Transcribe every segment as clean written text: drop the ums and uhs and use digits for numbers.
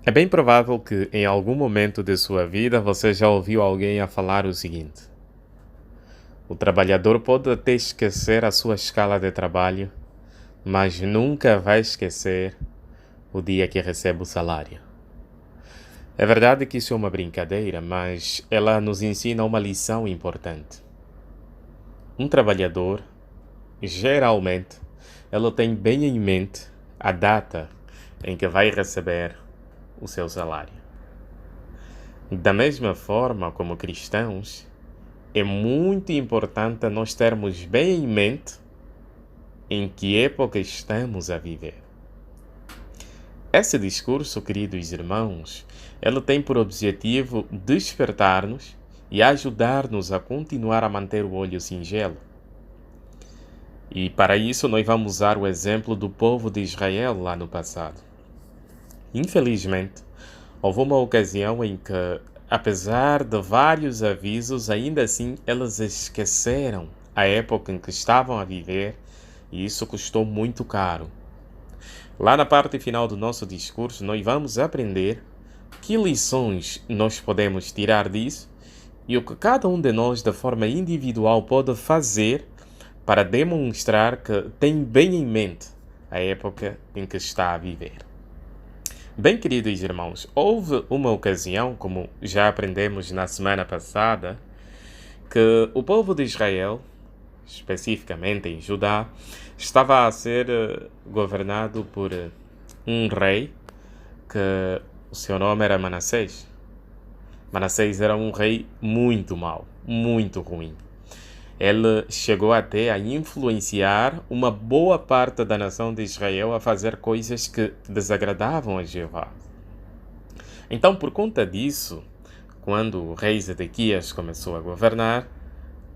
É bem provável que em algum momento de sua vida você já ouviu alguém a falar o seguinte: o trabalhador pode até esquecer a sua escala de trabalho, mas nunca vai esquecer o dia que recebe o salário. É verdade que isso é uma brincadeira, mas ela nos ensina uma lição importante. Um trabalhador, geralmente, ele tem bem em mente a data em que vai receber o seu salário. Da mesma forma, como cristãos, é muito importante nós termos bem em mente em que época estamos a viver. Esse discurso, queridos irmãos, ele tem por objetivo despertar-nos e ajudar-nos a continuar a manter o olho singelo. E para isso nós vamos usar o exemplo do povo de Israel lá no passado. Infelizmente, houve uma ocasião em que, apesar de vários avisos, ainda assim eles esqueceram a época em que estavam a viver e isso custou muito caro. Lá na parte final do nosso discurso, nós vamos aprender que lições nós podemos tirar disso e o que cada um de nós, de forma individual, pode fazer para demonstrar que tem bem em mente a época em que está a viver. Bem, queridos irmãos, houve uma ocasião, como já aprendemos na semana passada, que o povo de Israel, especificamente em Judá, estava a ser governado por um rei que o seu nome era Manassés. Manassés era um rei muito mau, muito ruim. Ele chegou até a influenciar uma boa parte da nação de Israel a fazer coisas que desagradavam a Jeová. Então, por conta disso, quando o rei Zedequias começou a governar,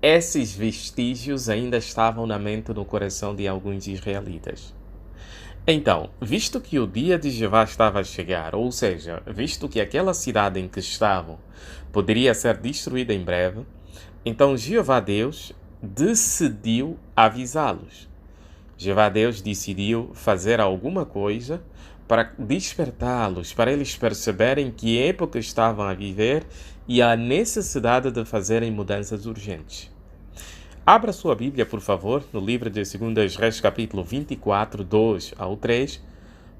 esses vestígios ainda estavam na mente e no coração de alguns israelitas. Então, visto que o dia de Jeová estava a chegar, ou seja, visto que aquela cidade em que estavam poderia ser destruída em breve, então Jeová Deus decidiu avisá-los. Jeová Deus decidiu fazer alguma coisa para despertá-los, para eles perceberem que época estavam a viver e a necessidade de fazerem mudanças urgentes. Abra sua Bíblia, por favor, no livro de 2 Reis, capítulo 24, 2 ao 3,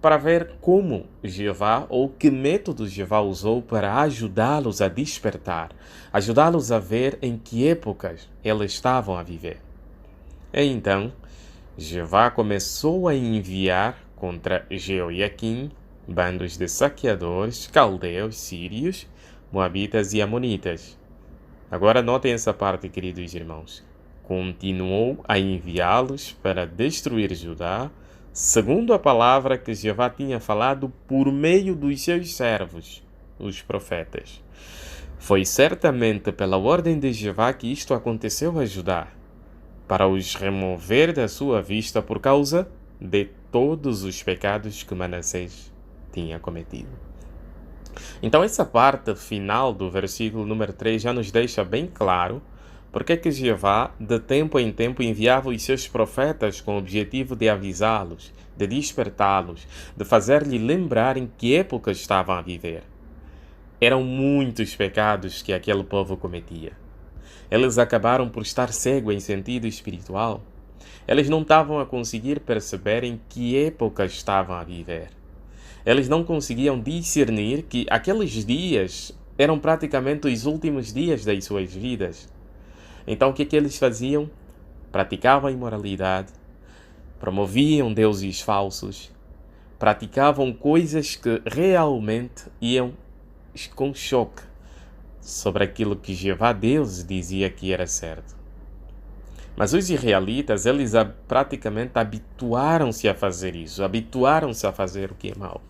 para ver como Jeová, ou que método Jeová usou para ajudá-los a despertar, ajudá-los a ver em que épocas eles estavam a viver. E então, Jeová começou a enviar contra Jeoiaquim bandos de saqueadores, caldeus, sírios, moabitas e amonitas. Agora notem essa parte, queridos irmãos. Continuou a enviá-los para destruir Judá, segundo a palavra que Jeová tinha falado por meio dos seus servos, os profetas. Foi certamente pela ordem de Jeová que isto aconteceu a Judá, para os remover da sua vista por causa de todos os pecados que Manassés tinha cometido. Então essa parte final do versículo número 3 já nos deixa bem claro porque que Jeová, de tempo em tempo, enviava os seus profetas com o objetivo de avisá-los, de despertá-los, de fazer-lhe lembrar em que época estavam a viver. Eram muitos pecados que aquele povo cometia. Eles acabaram por estar cegos em sentido espiritual. Eles não estavam a conseguir perceber em que época estavam a viver. Eles não conseguiam discernir que aqueles dias eram praticamente os últimos dias das suas vidas. Então o que eles faziam? Praticavam a imoralidade, promoviam deuses falsos, praticavam coisas que realmente iam com choque sobre aquilo que Jeová Deus dizia que era certo. Mas os israelitas, eles praticamente habituaram-se a fazer isso, habituaram-se a fazer o que é mau.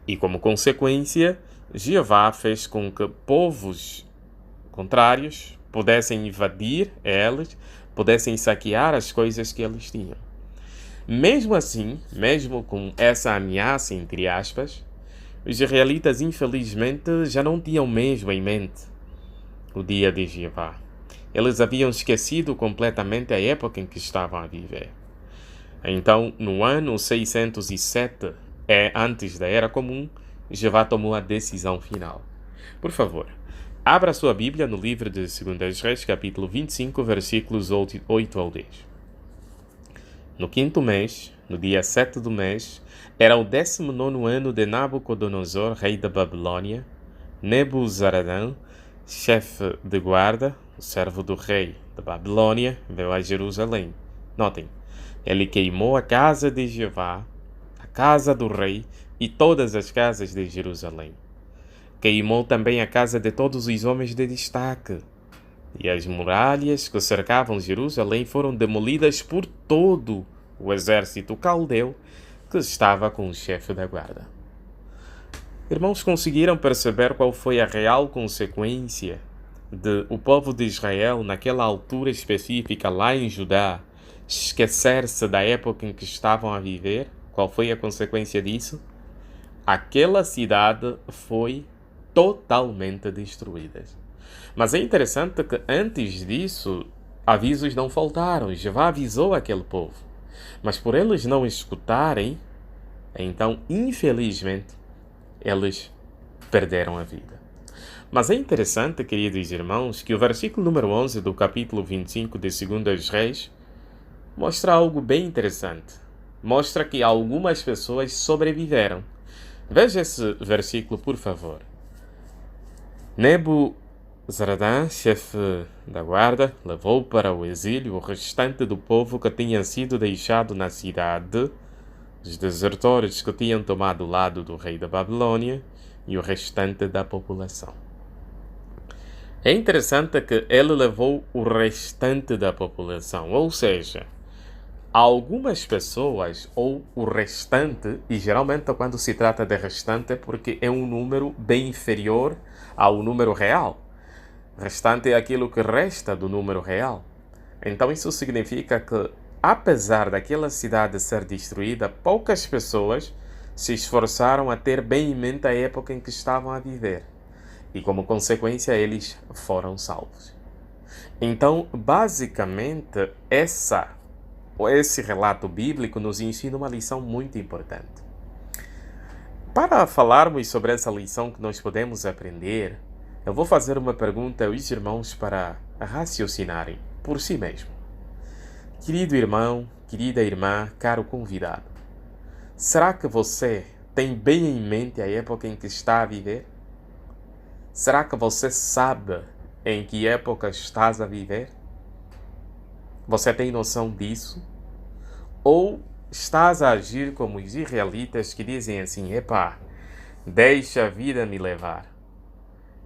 E como consequência, Jeová fez com que povos contrários pudessem invadir eles, pudessem saquear as coisas que eles tinham. Mesmo assim, mesmo com essa ameaça, entre aspas, os israelitas infelizmente já não tinham mesmo em mente o dia de Jeová. Eles haviam esquecido completamente a época em que estavam a viver. Então, no ano 607, antes da Era Comum, Jeová tomou a decisão final. Por favor, abra sua Bíblia no livro de 2 Reis, capítulo 25, versículos 8 ao 10. No quinto mês, no dia 7 do mês, era o 19º ano de Nabucodonosor, rei da Babilônia. Nebuzaradã, chefe de guarda, o servo do rei da Babilônia, veio a Jerusalém. Notem, ele queimou a casa de Jeová, a casa do rei e todas as casas de Jerusalém. Queimou também a casa de todos os homens de destaque. E as muralhas que cercavam Jerusalém foram demolidas por todo o exército caldeu que estava com o chefe da guarda. Irmãos, conseguiram perceber qual foi a real consequência de o povo de Israel, naquela altura específica lá em Judá, esquecer-se da época em que estavam a viver? Qual foi a consequência disso? Aquela cidade foi totalmente destruída. Mas é interessante que antes disso, avisos não faltaram. Jeová avisou aquele povo. Mas por eles não escutarem, então, infelizmente, eles perderam a vida. Mas é interessante, queridos irmãos, que o versículo número 11 do capítulo 25 de 2 Reis mostra algo bem interessante. Mostra que algumas pessoas sobreviveram. Veja esse versículo, por favor. Nebuzaradã, chefe da guarda, levou para o exílio o restante do povo que tinha sido deixado na cidade, os desertores que tinham tomado o lado do rei da Babilônia e o restante da população. É interessante que ele levou o restante da população, ou seja, algumas pessoas, ou o restante, e geralmente quando se trata de restante é porque é um número bem inferior ao número real. Restante é aquilo que resta do número real. Então isso significa que, apesar daquela cidade ser destruída, poucas pessoas se esforçaram a ter bem em mente a época em que estavam a viver. E como consequência, eles foram salvos. Então, basicamente, esse relato bíblico nos ensina uma lição muito importante. Para falarmos sobre essa lição que nós podemos aprender, eu vou fazer uma pergunta aos irmãos para raciocinarem por si mesmo. Querido irmão, querida irmã, caro convidado, será que você tem bem em mente a época em que está a viver? Será que você sabe em que época estás a viver? Você tem noção disso? Ou estás a agir como os israelitas que dizem assim: epá, deixa a vida me levar.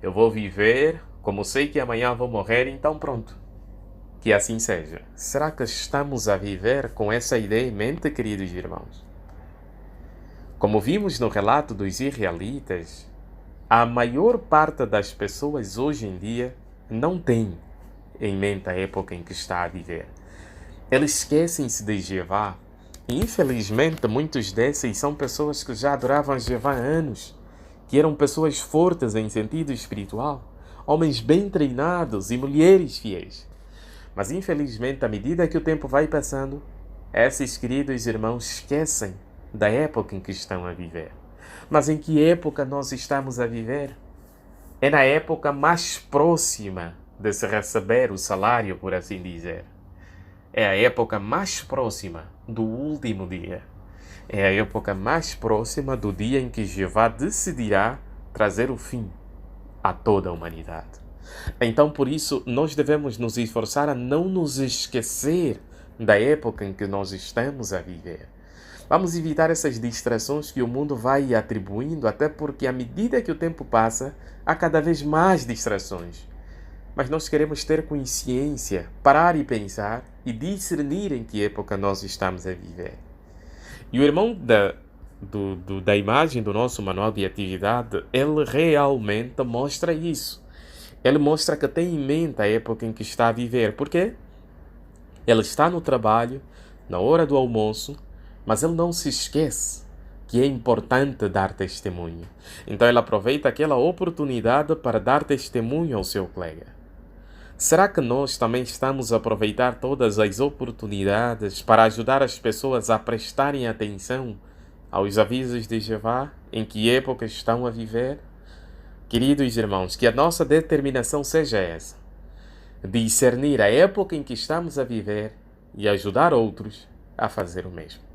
Eu vou viver, como sei que amanhã vou morrer, então pronto. Que assim seja. Será que estamos a viver com essa ideia em mente, queridos irmãos? Como vimos no relato dos israelitas, a maior parte das pessoas hoje em dia não tem em mente a época em que está a viver. Eles esquecem-se de Jeová. E, infelizmente, muitos desses são pessoas que já adoravam Jeová há anos, que eram pessoas fortes em sentido espiritual, homens bem treinados e mulheres fiéis. Mas, infelizmente, à medida que o tempo vai passando, esses queridos irmãos esquecem da época em que estão a viver. Mas em que época nós estamos a viver? É na época mais próxima de se receber o salário, por assim dizer. É a época mais próxima do último dia. É a época mais próxima do dia em que Jeová decidirá trazer o fim a toda a humanidade. Então, por isso, nós devemos nos esforçar a não nos esquecer da época em que nós estamos a viver. Vamos evitar essas distrações que o mundo vai atribuindo, até porque, à medida que o tempo passa, há cada vez mais distrações. Mas nós queremos ter consciência, parar e pensar e discernir em que época nós estamos a viver. E o irmão da imagem do nosso manual de atividade, ele realmente mostra isso. Ele mostra que tem em mente a época em que está a viver. Por quê? Ele está no trabalho, na hora do almoço, mas ele não se esquece que é importante dar testemunho. Então ele aproveita aquela oportunidade para dar testemunho ao seu colega. Será que nós também estamos a aproveitar todas as oportunidades para ajudar as pessoas a prestarem atenção aos avisos de Jeová, em que época estão a viver. Queridos irmãos, que a nossa determinação seja essa, discernir a época em que estamos a viver e ajudar outros a fazer o mesmo.